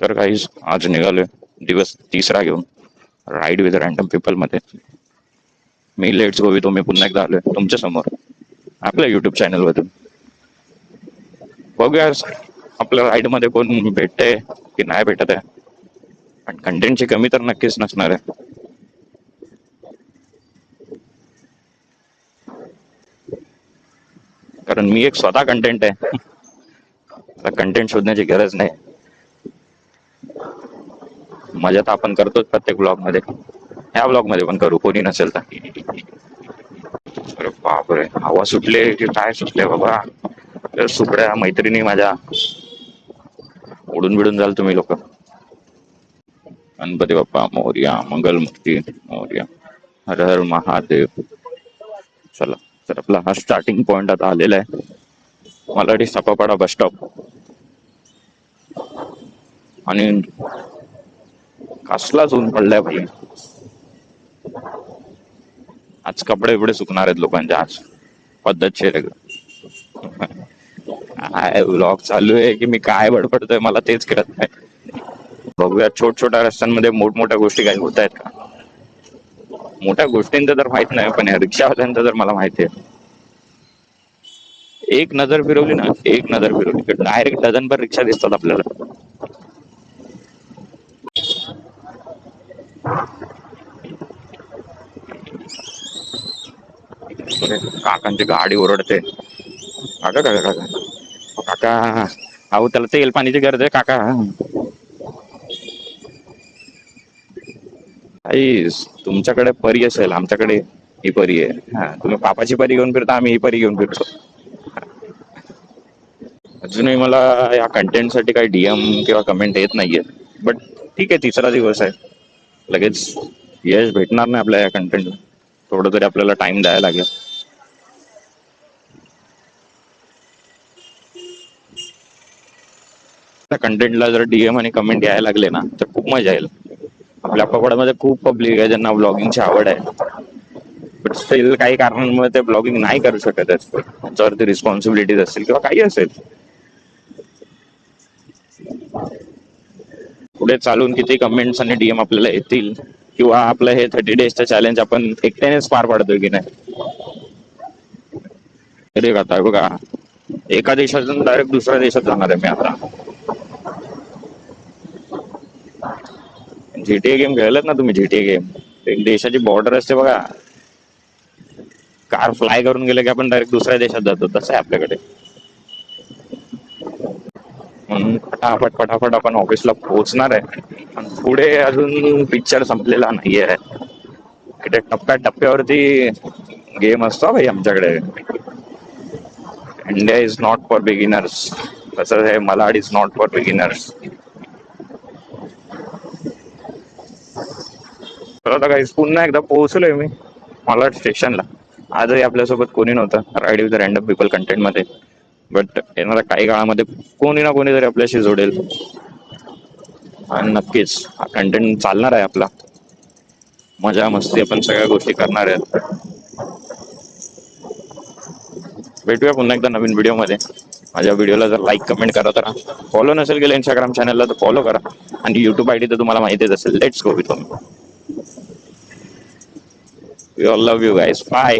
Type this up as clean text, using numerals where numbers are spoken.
तर काहीच आज निघालोय दिवस तिसरा घेऊन राईड विथ रॅन्डम पीपल मध्ये. मी लेट्स गो विथ मी पुन्हा एकदा आलोय तुमच्या समोर आपल्या युट्यूब चॅनल मधून. बघूया आपल्या राईड मध्ये कोण भेटतंय की नाही भेटत आहे, पण कंटेंटची कमी तर नक्कीच नसणार आहे. कारण मी एक स्वतः कंटेंट आहे, कंटेंट शोधण्याची गरज नाही. मजा तर आपण करतोच प्रत्येक ब्लॉग मध्ये, ह्या ब्लॉग मध्ये पण करू कोणी नसेल तर. अरे बापरे, हवा सुटले की काय सुटले बाबा. सुकड्या मैत्रिणी माझ्या उडून बिडून जाल तुम्ही लोक. गणपती बाप्पा मोरया, मंगलमूर्ती मोरया, हर हर महादेव. चला तर आपला हा स्टार्टिंग पॉइंट आता आलेला आहे, मलाठी सापापाडा बस स्टॉप. आणि कसलाच ऊन पडलाय भाई. आज कपडे बिपडे सुकणार आहेत लोकांचे आज पद्धतशीर आहे. काय व्लॉग चालू आहे की मी काय बडबडतोय मला तेच कळत नाही. बघूया छोट छोट्या रस्त्यांमध्ये मोठमोठ्या गोष्टी काही होत आहेत का. मोठ्या गोष्टींचं तर माहित नाही, पण या रिक्षावाल्यांचं तर मला माहिती आहे. एक नजर फिरवली ना, एक नजर फिरवली की डायरेक्ट डझनभर रिक्षा दिसतात आपल्याला. काकांची गाडी ओरडते. काका काका काका काका, अहो त्याला तेल पाणीची गरज आहे काका. आई तुमच्याकडे परी असेल, आमच्याकडे ही परी आहे. हा, तुम्ही पापाची परी घेऊन फिरता, आम्ही ही परी घेऊन फिरतो. अजूनही मला या कंटेंट साठी काही डीएम किंवा कमेंट येत नाहीये, बट ठीक आहे, तिसरा दिवस आहे, लगेच यश भेटणार नाही आपल्या या कंटेंटला. थोडं तरी आपल्याला टाइम द्यायला लागेल. त्या कंटेंटला जर डीएम आणि कमेंट यायला लागले ना तर खूप मजा येईल. आपल्या पकोड्यामध्ये खूप पब्लिक आहे ज्यांना ब्लॉगिंगची आवड आहे, बट स्टील काही कारणांमुळे ते ब्लॉगिंग नाही करू शकत असतील, त्यांच्यावरती रिस्पॉन्सिबिलिटीज असतील किंवा काही असेल. पुढे चालून किती कमेंट्स आणि डीएम आपल्याला येतील, किंवा आपलं हे 30 डेजचं चॅलेंज आपण एकट्यानेच पार पाडतोय की नाही. अरे आता बघा, एका देशातून डायरेक्ट दुसऱ्या देशात जाणार आहे मी आता. जीटीए गेम खेळलात ना तुम्ही? जीटीए गेम एक देशाची बॉर्डर असते बघा, कार फ्लाय करून गेले की आपण डायरेक्ट दुसऱ्या देशात जातो, तसं आहे आपल्याकडे. म्हणून फटाफट फटाफट आपण ऑफिसला पोहोचणार आहे. पण पुढे अजून पिक्चर संपलेला नाहीये, त्या टप्प्या टप्प्यावरती गेम असतो भाई आमच्याकडे. India is not for beginners, तसंच आहे Malad is not for beginners. तर आता काही पुन्हा एकदा पोहोचलोय मी मलाड स्टेशनला. आजही आपल्यासोबत कोणी नव्हतं ride with random people content मध्ये, बट येणाऱ्या काही काळामध्ये कोणी ना कोणी तरी आपल्याशी जोडेल. आणि नक्कीच हा कंटेंट चालणार आहे आपला, मजा मस्ती आपण सगळ्या गोष्टी करणार आहेत. भेटूया पुन्हा एकदा नवीन व्हिडिओमध्ये. माझ्या व्हिडिओला जर लाईक कमेंट करत राहा, फॉलो नसेल केलं इंस्टाग्राम चॅनलला तर फॉलो करा, आणि युट्यूब आयडी तर तुम्हाला माहितीच असेल, let's go with me. We all love you guys, bye.